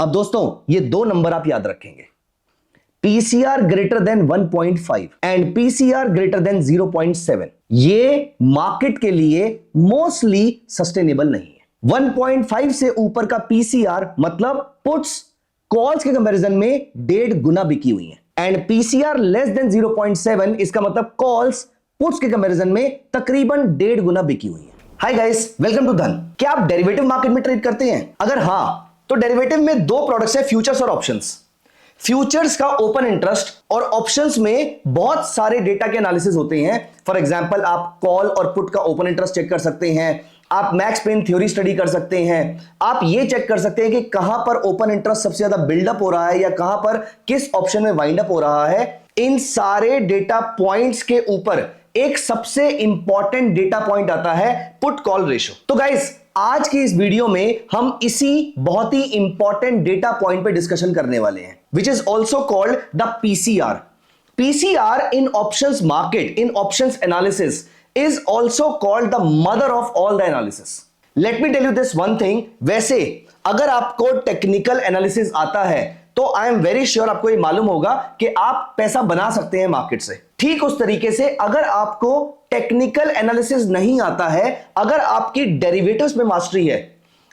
अब दोस्तों ये दो नंबर आप याद रखेंगे, PCR greater than 1.5 and PCR greater than 0.7, ये मार्केट के लिए मोस्टली सस्टेनेबल नहीं है। 1.5 से ऊपर का पीसीआर मतलब पुट्स कॉल्स के कंपैरिजन में 1.5 गुना बिकी हुई है एंड पीसीआर लेस देन 0.7 इसका मतलब कॉल्स पुट्स के कंपैरिजन में तकरीबन 1.5 गुना बिकी हुई है। हाय गाइस, वेलकम टू धन। क्या आप डेरिवेटिव मार्केट में ट्रेड करते हैं? अगर हां तो डेरिवेटिव में दो प्रोडक्ट्स है, फ्यूचर्स और ऑप्शंस। फ्यूचर्स का ओपन इंटरेस्ट और ऑप्शंस में बहुत सारे डेटा के एनालिसिस होते हैं। फॉर एग्जांपल आप कॉल और पुट का ओपन इंटरेस्ट चेक कर सकते हैं, आप मैक्स पेन थ्योरी स्टडी कर सकते हैं, आप ये चेक कर सकते हैं कि कहां पर ओपन इंटरेस्ट सबसे ज्यादा बिल्डअप हो रहा है या कहां पर किस ऑप्शन में वाइंड अप हो रहा है। इन सारे डेटा पॉइंट्स के ऊपर एक सबसे इंपॉर्टेंट डेटा पॉइंट आता है पुट कॉल रेशो। तो गाइस आज की इस वीडियो में हम इसी बहुत ही इंपॉर्टेंट डेटा पॉइंट पे डिस्कशन करने वाले हैं, which is also called the PCR. PCR in options market, in options analysis is also called the mother of all the analysis. Let me tell you this one thing, वैसे अगर आपको technical analysis आता है तो I am very sure आपको ये मालूम होगा कि आप पैसा बना सकते हैं मार्केट से। ठीक उस तरीके से अगर आपको टेक्निकल एनालिसिस नहीं आता है, अगर आपकी डेरिवेटिव्स में मास्टरी है,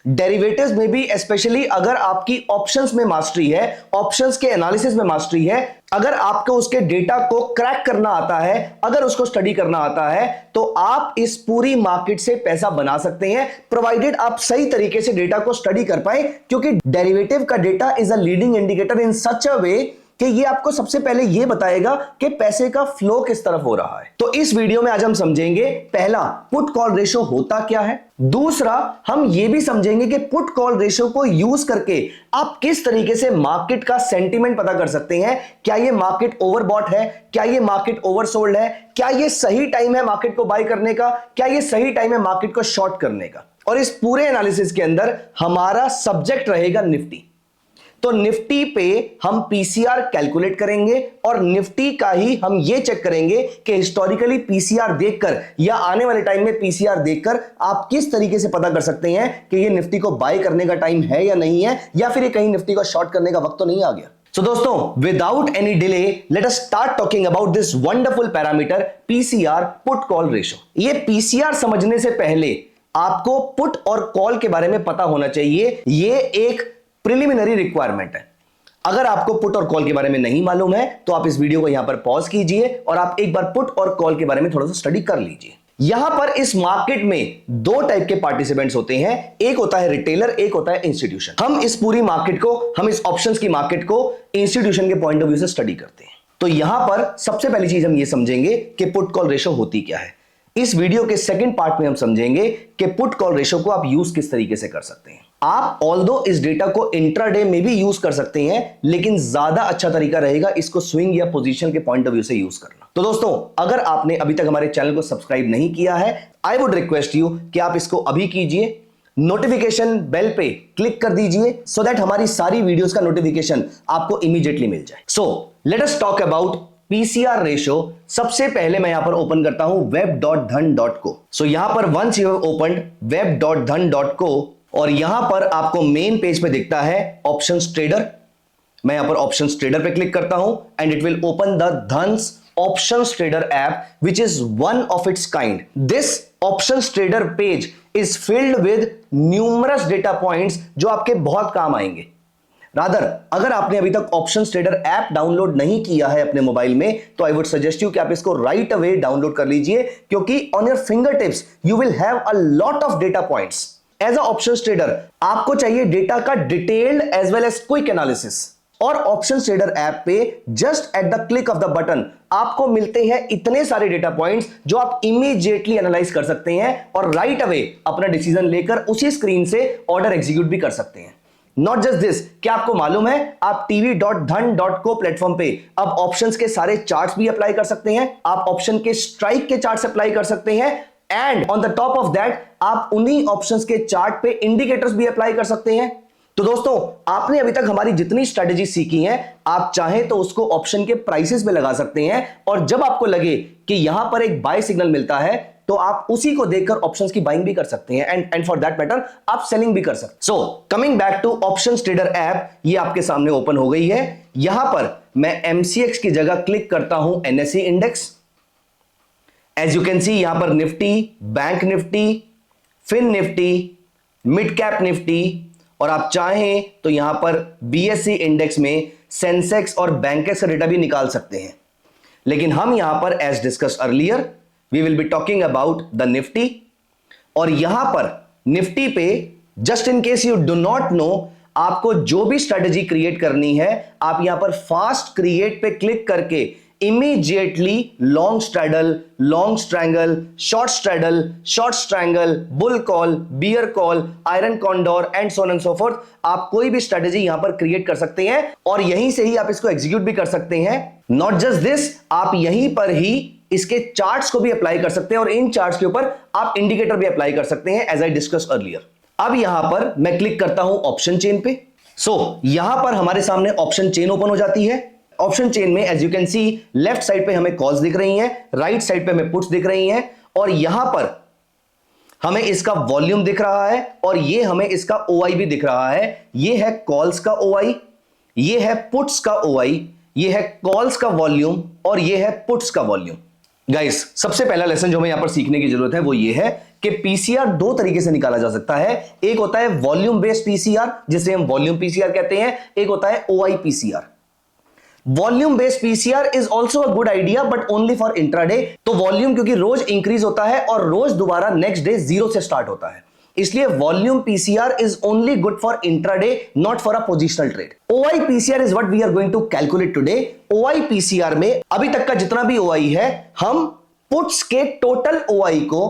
डेरिवेटिव्स में भी स्पेशली अगर आपकी ऑप्शंस में मास्टरी है, ऑप्शंस के एनालिसिस में मास्टरी है, अगर आपको उसके डेटा को क्रैक करना आता है, अगर उसको स्टडी करना आता है, तो आप इस पूरी मार्केट से पैसा बना सकते हैं, प्रोवाइडेड आप सही तरीके से डेटा को स्टडी कर पाए। क्योंकि डेरिवेटिव का data is a leading indicator in such a way कि ये आपको सबसे पहले ये बताएगा कि पैसे का फ्लो किस तरफ हो रहा है। तो इस वीडियो में आज हम समझेंगे पहला पुट कॉल रेशो होता क्या है, दूसरा हम ये भी समझेंगे कि पुट कॉल रेशो को यूज करके आप किस तरीके से मार्केट का सेंटीमेंट पता कर सकते हैं। क्या ये मार्केट ओवरबॉट है, क्या ये मार्केट ओवरसोल्ड है, क्या ये सही टाइम है मार्केट को बाय करने का, क्या ये सही टाइम है मार्केट को शॉर्ट करने का। और इस पूरे एनालिसिस के अंदर हमारा सब्जेक्ट रहेगा निफ्टी। तो निफ्टी पे हम पीसीआर कैलकुलेट करेंगे और निफ्टी का ही हम ये चेक करेंगे कि हिस्टोरिकली पीसीआर देखकर या आने वाले टाइम में पीसीआर देखकर आप किस तरीके से पता कर सकते हैं कि ये निफ्टी को बाय करने का टाइम है या नहीं है, या फिर ये कहीं निफ्टी को शॉर्ट करने का वक्त तो नहीं आ गया। So दोस्तों, without any delay let us start talking about this wonderful parameter PCR, put call ratio. ये पीसीआर समझने से पहले आपको पुट और कॉल के बारे में पता होना चाहिए। ये एक प्रिलिमिनरी रिक्वायरमेंट है। अगर आपको पुट और कॉल के बारे में नहीं मालूम है तो आप इस वीडियो को यहां पर पॉज कीजिए और आप एक बार पुट और कॉल के बारे में थोड़ा सा स्टडी कर लीजिए। यहां पर इस मार्केट में दो टाइप के पार्टिसिपेंट्स होते हैं, एक होता है रिटेलर, एक होता है इंस्टीट्यूशन। हम इस पूरी मार्केट को, हम इस ऑप्शंस की मार्केट को इंस्टीट्यूशन के पॉइंट ऑफ व्यू से स्टडी करते हैं। तो यहां पर सबसे पहली चीज हम ये समझेंगे कि पुट कॉल रेशो होती क्या है। इस वीडियो के सेकंड पार्ट में हम समझेंगे कि पुट कॉल रेशो को आप यूज किस तरीके से कर सकते हैं। आप ऑल्दो इस डेटा को इंट्राडे में भी यूज कर सकते हैं, लेकिन ज्यादा अच्छा तरीका रहेगा इसको स्विंग या पोजीशन के पॉइंट ऑफ व्यू से यूज करना। तो दोस्तों, अगर आपने अभी तक हमारे चैनल को सब्सक्राइब नहीं किया है, आई वुड रिक्वेस्ट यू कि आप इसको अभी कीजिए, नोटिफिकेशन बेल पे क्लिक कर दीजिए सो दैट हमारी सारी वीडियोस का नोटिफिकेशन आपको इमीडिएटली मिल जाए। So let us talk about PCR ratio. सबसे पहले मैं यहां पर ओपन करता हूं web.dhan.co। सो यहां पर once you have opened web.dhan.co और यहां पर आपको मेन पेज पे दिखता है ऑप्शंस ट्रेडर। मैं यहां पर ऑप्शंस ट्रेडर पे क्लिक करता हूं and it will open the Dhan's options trader app which is one of its kind. This options trader page is filled with numerous data points जो आपके बहुत काम आएंगे। रादर अगर आपने अभी तक ऑप्शंस ट्रेडर ऐप डाउनलोड नहीं किया है अपने मोबाइल में, तो आई वुड सजेस्ट यू कि आप इसको राइट अवे डाउनलोड कर लीजिए, क्योंकि on your finger tips you will have a lot of data points. As a options trader आपको चाहिए डेटा का detailed as well as quick analysis, और ऑप्शंस ट्रेडर ऐप पे just at the click of the button आपको मिलते हैं इतने सारे डेटा पॉइंट्स जो आप इमीडिएटली एनालाइज कर सकते हैं और राइट अवे अपना डिसीजन लेकर उसी स्क्रीन से ऑर्डर एग्जीक्यूट भी कर सकते हैं। नॉट जस्ट दिस, क्या आपको मालूम है आप tv.dhan.co प्लेटफॉर्म पे अब ऑप्शंस के सारे चार्ट्स भी अप्लाई कर सकते हैं, आप ऑप्शन के स्ट्राइक के चार्ट्स अप्लाई कर सकते हैं, and on the top of that आप उन्हीं ऑप्शंस के चार्ट पे इंडिकेटर्स भी अप्लाई कर सकते हैं। तो दोस्तों, आपने अभी तक हमारी जितनी स्ट्रेटेजी सीखी हैं, आप चाहें तो उसको ऑप्शन के प्राइसेस में लगा सकते हैं, और जब आपको लगे कि यहां पर एक बाय सिग्नल मिलता है तो आप उसी को देखकर ऑप्शंस की बाइंग भी कर सकते हैं एंड फॉर दैट मैटर आप सेलिंग भी कर सकते हैं। So coming back two options trader app, ये आपके सामने ओपन हो गई है। यहां पर मैं एमसीएक्स की जगह क्लिक करता हूं NSE index. As you can see यहां पर Nifty, bank Nifty, fin Nifty, mid cap Nifty और आप चाहें तो यहां पर बीएसई इंडेक्स में सेंसेक्स और बैंकेक्स का डेटा भी निकाल सकते हैं। लेकिन हम यहां पर as discuss earlier we will be talking about the Nifty. और यहां पर निफ्टी पे just in case you do not know, आपको जो भी स्ट्रेटेजी क्रिएट करनी है आप यहां पर फास्ट क्रिएट पे क्लिक करके immediately long straddle, long strangle, short straddle, short strangle, bull call, bear call, iron condor and so on and so forth, आप कोई भी स्ट्रेटेजी यहां पर क्रिएट कर सकते हैं और यहीं से ही आप इसको एग्जीक्यूट भी कर सकते हैं। नॉट जस्ट दिस, आप यहीं पर ही इसके चार्ट्स को भी अप्लाई कर सकते हैं और इन चार्ट्स के ऊपर आप इंडिकेटर भी अप्लाई कर सकते हैं एज आई डिस्कस अर्लियर। अब यहां पर मैं क्लिक करता हूं ऑप्शन चेन पे। यहां पर हमारे सामने ऑप्शन चेन ओपन हो जाती है। ऑप्शन चेन में as you can see left side पे हमें कॉल्स दिख रही हैं, राइट साइड पे हमें पुट्स दिख रही हैं और यहां पर हमें इसका वॉल्यूम दिख रहा है और ये हमें इसका ओआई भी दिख रहा है। ये है कॉल्स का ओआई, ये है पुट्स का ओआई, ये है कॉल्स का वॉल्यूम और ये है पुट्स का वॉल्यूम। गाइस, सबसे पहला लेसन जो हमें यहां पर सीखने की जरूरत है वो ये है कि पीसीआर दो तरीके से निकाला जा सकता है। एक होता है वॉल्यूम बेस्ड पीसीआर जिसे हम वॉल्यूम पीसीआर कहते हैं, एक होता है OI PCR. Volume based PCR is also a good idea but only for intraday. तो वॉल्यूम क्योंकि रोज इंक्रीज होता है और रोज दोबारा नेक्स्ट डे जीरो से स्टार्ट होता है, इसलिए volume PCR is only good for intraday, not for a positional trade. OI PCR is what we are going to calculate today. OI PCR में अभी तक का जितना भी ओआई है हम पुट्स के टोटल ओआई को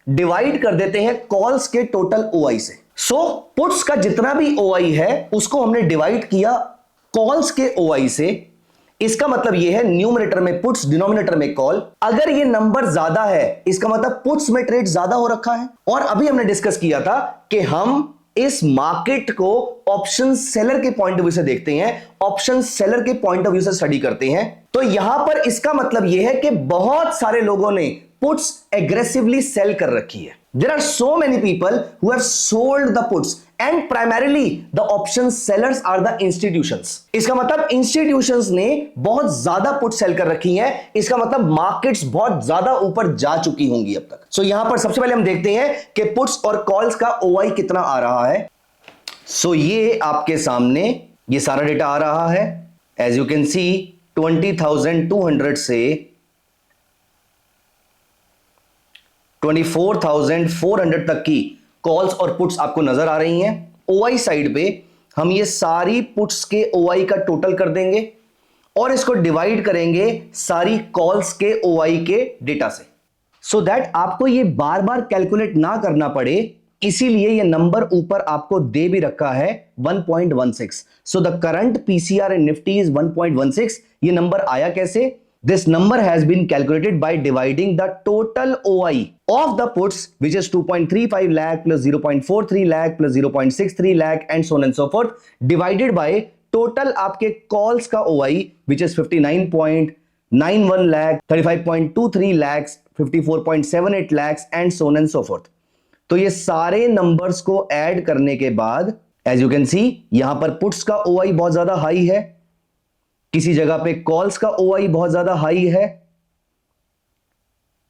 डिवाइड कर देते हैं कॉल्स के टोटल ओआई से। पुट्स का जितना भी ओआई है उसको हमने डिवाइड किया कॉल्स के ओआई से। इसका मतलब यह है न्यूमरेटर में पुट्स, डिनोमिनेटर में कॉल। अगर ये नंबर ज्यादा है इसका मतलब पुट्स में ट्रेड ज्यादा हो रखा है। और अभी हमने डिस्कस किया था कि हम इस मार्केट को ऑप्शन सेलर के पॉइंट ऑफ व्यू से देखते हैं, ऑप्शन सेलर के पॉइंट ऑफ व्यू से स्टडी करते हैं। तो यहां पर इसका मतलब यह है कि बहुत सारे लोगों ने पुट्स एग्रेसिवली सेल कर रखी है। There are so many people who have sold the puts and primarily the option sellers are the institutions. इसका मतलब institutions ने बहुत ज्यादा पुट सेल कर रखी हैं। इसका मतलब मार्केट्स बहुत ज्यादा ऊपर जा चुकी होंगी अब तक। सो यहां पर सबसे पहले हम देखते हैं कि पुट्स और कॉल्स का ओआई कितना आ रहा है। ये आपके सामने ये सारा डेटा आ रहा है। एज यू कैन सी 20,200 से 24,400 तक की कॉल्स और पुट्स आपको नजर आ रही हैं। ओआई साइड पे हम ये सारी पुट्स के ओआई का टोटल कर देंगे और इसको डिवाइड करेंगे सारी कॉल्स के ओआई के डेटा से, सो दैट आपको ये बार बार कैलकुलेट ना करना पड़े। इसीलिए ये नंबर ऊपर आपको दे भी रखा है 1.16। So the current PCR in Nifty is 1.16। ये नंबर आया कैसे? This number has been calculated by dividing the total OI of the puts, which is 2.35 lakh plus 0.43 lakh plus 0.63 lakh and so on and so forth, divided by total आपके calls का OI, which is 59.91 lakh, 35.23 lakhs, 54.78 lakhs and so on and so forth. तो ये सारे numbers को add करने के बाद, as you can see, यहां पर puts का OI बहुत ज्यादा हाई है, किसी जगह पे कॉल्स का ओआई बहुत ज्यादा हाई है।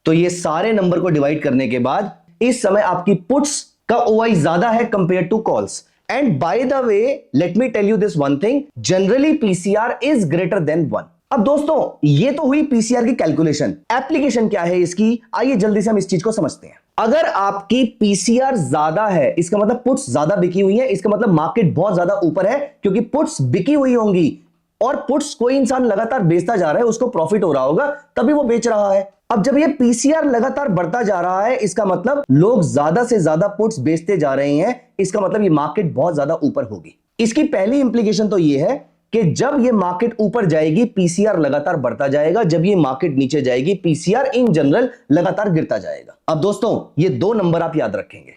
तो ये सारे नंबर को डिवाइड करने के बाद इस समय आपकी पुट्स का ओआई ज्यादा है compare to calls. And by the way let me tell you this one thing, generally PCR is greater than 1। अब दोस्तों ये तो हुई पीसीआर की कैलकुलेशन। एप्लीकेशन क्या है इसकी, आइए जल्दी से हम इस चीज को समझते हैं। अगर आपकी पीसीआर ज्यादा है इसका मतलब पुट्स ज्यादा बिकी हुई है, इसका मतलब मार्केट बहुत ज्यादा ऊपर है क्योंकि पुट्स बिकी हुई होंगी और पुट्स कोई इंसान लगातार बेचता जा रहा है, उसको प्रॉफिट हो रहा होगा तभी वो बेच रहा है। अब जब ये पीसीआर लगातार बढ़ता जा रहा है इसका मतलब लोग ज्यादा से ज्यादा पुट्स बेचते जा रहे हैं, इसका मतलब ये मार्केट बहुत ज्यादा ऊपर होगी। इसकी पहली इंप्लीकेशन तो ये है कि जब ये मार्केट ऊपर जाएगी पीसीआर लगातार बढ़ता जाएगा, जब ये मार्केट नीचे जाएगी पीसीआर इन जनरल लगातार गिरता जाएगा। अब दोस्तों ये दो नंबर आप याद रखेंगे,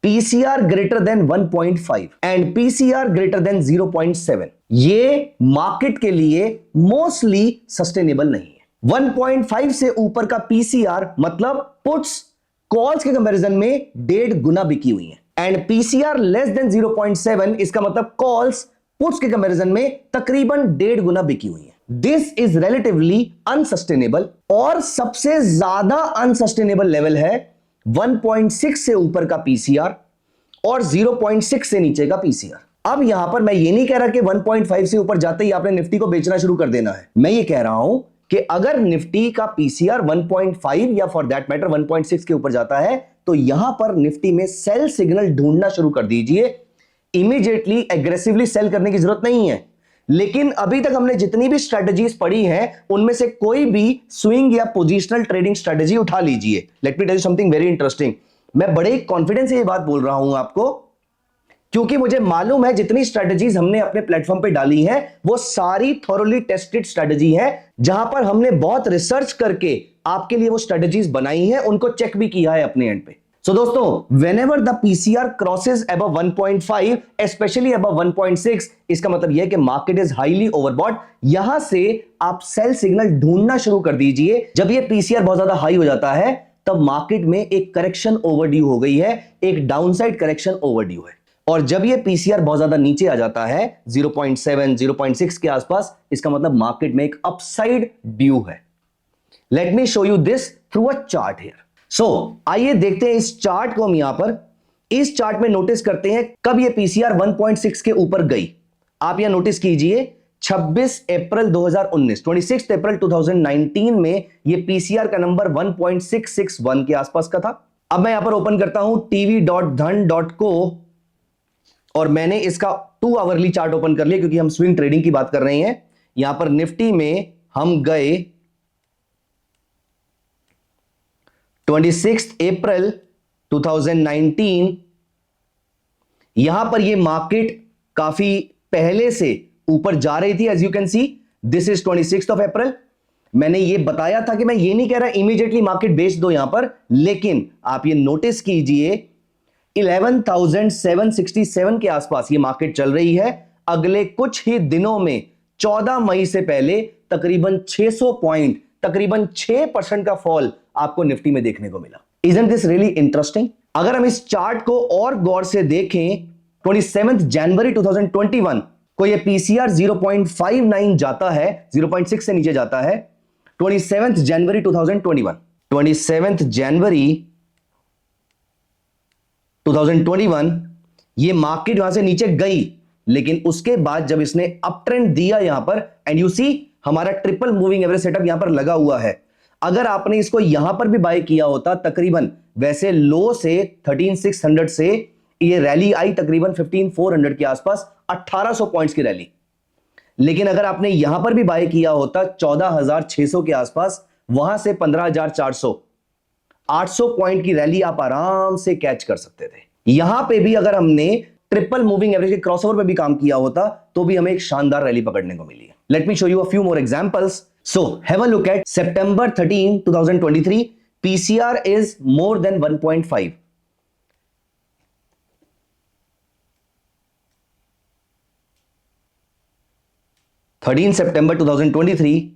PCR greater than 1.5 and PCR greater than 0.7। ये मार्केट के लिए मोस्टली सस्टेनेबल नहीं है। 1.5 से ऊपर का पीसीआर मतलब पुट्स कॉल्स के कंपैरिजन में 1.5 गुना बिकी हुई है एंड पीसीआर लेस देन 0.7 इसका मतलब कॉल्स पुट्स के कंपैरिजन में तकरीबन 1.5 गुना बिकी हुई है। दिस इज रिलेटिवली अनसस्टेनेबल और सबसे ज्यादा अनसस्टेनेबल लेवल है 1.6 से ऊपर का पीसीआर और 0.6 से नीचे का पीसीआर। अब यहां पर मैं ये नहीं कह रहा कि 1.5 से ऊपर जाते ही आपने निफ्टी को बेचना शुरू कर देना है। मैं ये कह रहा हूं कि अगर निफ्टी का पीसीआर 1.5 या फॉर दैट मैटर 1.6 के ऊपर जाता है तो यहां पर निफ्टी में सेल सिग्नल ढूंढना शुरू कर दीजिए। इमीडिएटली एग्रेसिवली सेल करने की जरूरत नहीं है, लेकिन अभी तक हमने जितनी भी स्ट्रेटजीज पढ़ी हैं उनमें से कोई भी स्विंग या पोजिशनल ट्रेडिंग स्ट्रेटजी उठा लीजिए। Let me tell you something very interesting. मैं बड़े कॉन्फिडेंस से ये बात बोल रहा हूं आपको क्योंकि मुझे मालूम है जितनी स्ट्रेटजीज हमने अपने प्लेटफॉर्म पे डाली हैं वो सारी थॉरोली टेस्टेड स्ट्रेटजी है, जहां पर हमने बहुत रिसर्च करके आपके लिए वो स्ट्रेटजीज बनाई हैं, उनको चेक भी किया है अपने एंड पे। सो दोस्तों, whenever the PCR crosses above 1.5 specially above 1.6 इसका मतलब यह है कि मार्केट इज हाईली ओवरबॉट। यहां से आप सेल सिग्नल ढूंढना शुरू कर दीजिए। जब ये पीसीआर बहुत ज्यादा हाई हो जाता है तब मार्केट में एक करेक्शन ओवरड्यू हो गई है, एक डाउनसाइड करेक्शन ओवरड्यू है। और जब ये पीसीआर बहुत ज्यादा नीचे आ जाता है 0.7 0.6 के आसपास, इसका मतलब मार्केट में एक अपसाइड ड्यू है। Let me show you this through a chart here. So आइए देखते हैं इस चार्ट को। हम यहां पर इस चार्ट में नोटिस करते हैं कब ये पीसीआर 1.6 के ऊपर गई। आप यहां नोटिस कीजिए 26 अप्रैल 2019 26 अप्रैल 2019 में ये पीसीआर का नंबर 1.661 के आसपास का था। अब मैं यहां पर ओपन करता हूं tv.dhan.co और मैंने इसका 2 आवरली चार्ट ओपन कर लिया क्योंकि हम स्विंग ट्रेडिंग की बात कर रहे हैं। यहां पर निफ्टी में हम गए 26 अप्रैल 2019। यहां पर यह मार्केट काफी पहले से ऊपर जा रही थी। As you can see this is 26 April. मैंने ये बताया था कि मैं ये नहीं कह रहा इमीडिएटली मार्केट बेच दो यहां पर, लेकिन आप ये नोटिस कीजिए 11,767 के आसपास ये मार्केट चल रही है। अगले कुछ ही दिनों में 14 मई से पहले तकरीबन 600 पॉइंट, तकरीबन 6% का फॉल आपको निफ्टी में देखने को मिला। Isn't this really interesting? अगर हम इस चार्ट को और गौर से देखें 27 जनवरी 2021 को ये पीसीआर 0.59 जाता है, 0.6 से नीचे जाता है। 27 जनवरी 2021 27 जनवरी 2021 ये मार्केट वहां से नीचे गई, लेकिन उसके बाद जब इसने अप ट्रेंड दिया यहां पर, एंड यू सी हमारा ट्रिपल मूविंग एवरेज सेटअप यहां पर लगा हुआ है। अगर आपने इसको यहां पर भी बाय किया होता, तकरीबन वैसे लो से 13600 से ये रैली आई तकरीबन 15400 के आसपास, 1800 पॉइंट्स की रैली। लेकिन अगर आपने यहां पर भी बाय किया होता 14600 के आसपास, वहां से 15400, 800 पॉइंट की रैली आप आराम से कैच कर सकते थे। यहां पे भी अगर हमने ट्रिपल मूविंग एवरेज के क्रॉसओवर पे भी काम किया होता तो भी हमें एक शानदार रैली पकड़ने को मिली है। Let me show you a few more examples. So have a look at September 13, 2023. PCR is more than 1.5. September 2023,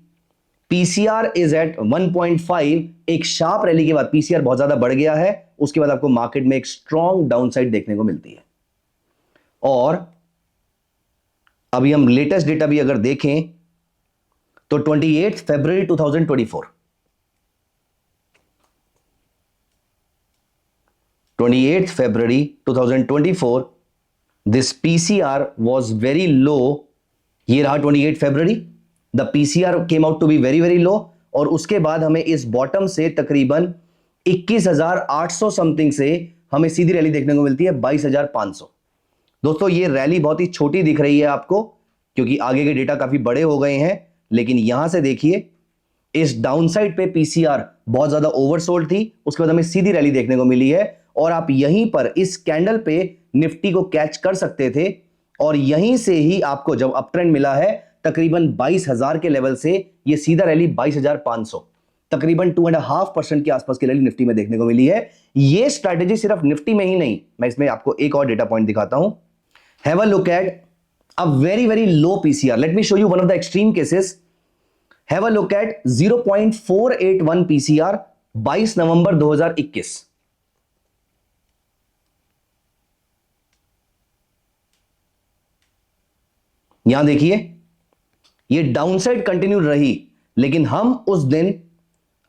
PCR is at 1.5. एक शार्प रैली के बाद PCR बहुत ज्यादा बढ़ गया है, उसके बाद आपको मार्केट में एक स्ट्रॉन्ग डाउनसाइड देखने को मिलती है। और अभी हम लेटेस्ट डेटा भी अगर देखें तो 28 फरवरी 2024, 28 February 2024, this PCR was very low. ये रहा 28 फरवरी, the PCR came out to be very very low। और उसके बाद हमें इस बॉटम से तकरीबन 21,800 समथिंग से हमें सीधी रैली देखने को मिलती है 22,500। दोस्तों ये रैली बहुत ही छोटी दिख रही है आपको क्योंकि आगे के डेटा काफी बड़े हो गए हैं, लेकिन यहां से देखिए इस डाउनसाइड पे पीसीआर बहुत ज्यादा ओवरसोल्ड थी, उसके बाद हमें सीधी रैली देखने को मिली है। और आप यहीं पर इस कैंडल पे निफ्टी को कैच कर सकते थे और यहीं से ही आपको जब अप ट्रेंड मिला है तकरीबन 22,000 के लेवल से ये सीधा रैली 22,500, तकरीबन 2.5% के आसपास की रैली निफ्टी में देखने को मिली है। ये स्ट्रैटेजी सिर्फ निफ्टी में ही नहीं, मैं इसमें आपको एक और डेटा पॉइंट दिखाता हूं। Have a look at a very very low PCR. Late me show you one of the extreme cases. Have a look at 0.481 PCR 22 नवंबर 2021। यहां देखिए ये डाउनसाइड कंटिन्यू रही, लेकिन हम उस दिन,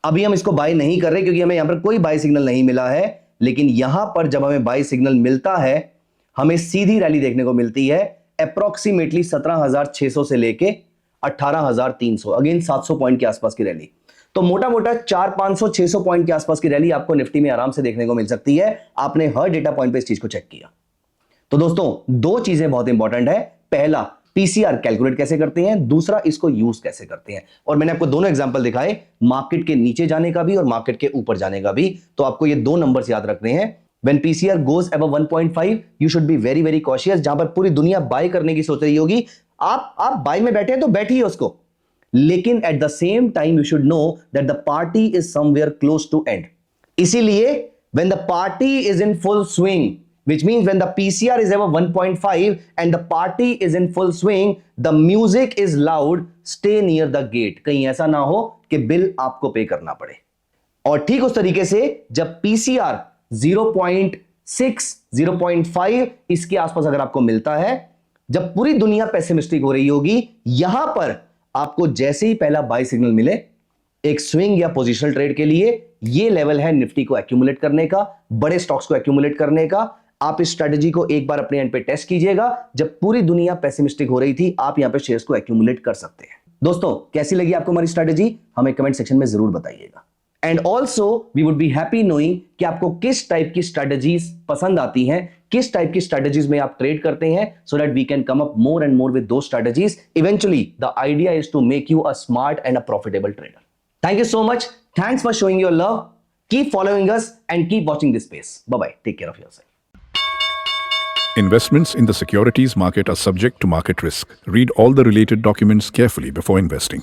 अभी हम इसको बाय नहीं कर रहे क्योंकि हमें यहां पर कोई बाय सिग्नल नहीं मिला है, लेकिन यहां पर जब हमें बाय सिग्नल मिलता है हमें सीधी रैली देखने को मिलती है अप्रोक्सीमेटली 17,600 से लेके 18,300, अगेन 700 पॉइंट के आसपास की रैली। तो मोटा मोटा 400-500-600 पॉइंट के आसपास की रैली आपको निफ्टी में आराम से देखने को मिल सकती है। आपने हर डेटा पॉइंट पे इस चीज को चेक किया। तो दोस्तों दो चीजें बहुत इंपॉर्टेंट है, पहला पीसीआर कैलकुलेट कैसे करते हैं, दूसरा इसको यूज कैसे करते हैं। और मैंने आपको दोनों एग्जांपल दिखाए, मार्केट के नीचे जाने का भी और मार्केट के ऊपर जाने का भी। तो आपको ये दो नंबर्स याद रखने हैं। When PCR goes above 1.5, you should be very very cautious। जहां पर पूरी दुनिया बाय करने की सोच रही होगी, आप बाय में बैठे हैं तो बैठिए उसको, लेकिन at the same time you should know that the party is somewhere close to end. इसीलिए when the party is in full swing, which means when the PCR is above 1.5 and the party is in full swing, the music is loud, stay near the gate। कहीं ऐसा ना हो कि bill आपको पे करना पड़े। और ठीक उस तरीके से जब PCR 0.6 0.5 इसके आसपास अगर आपको मिलता है, जब पूरी दुनिया पेसिमिस्टिक हो रही होगी, यहां पर आपको जैसे ही पहला बाय सिग्नल मिले एक स्विंग या पोजिशनल ट्रेड के लिए, ये लेवल है निफ्टी को एक्यूमुलेट करने का, बड़े स्टॉक्स को एक्यूमुलेट करने का। आप इस स्ट्रेटजी को एक बार अपने एंड पे टेस्ट कीजिएगा। जब पूरी दुनिया पेसिमिस्टिक हो रही थी, आप यहां पे शेयर्स को एक्यूमुलेट कर सकते हैं। दोस्तों कैसी लगी आपको हमारी स्ट्रेटजी, हमें कमेंट सेक्शन में जरूर बताइएगा। And also we would be happy knowing कि आपको किस टाइप की स्ट्रेटजीज पसंद आती हैं, किस टाइप की स्ट्रेटजीज में आप ट्रेड करते हैं, so that we can come up more and more with those strategies. Eventually the idea is to make you a smart and a profitable trader. Thank you so much. Thanks for showing your love. Keep following us and keep watching this space. Bye-bye. Take care of yourself. Investments in the securities market are subject to market risk. Read all the related documents carefully before investing.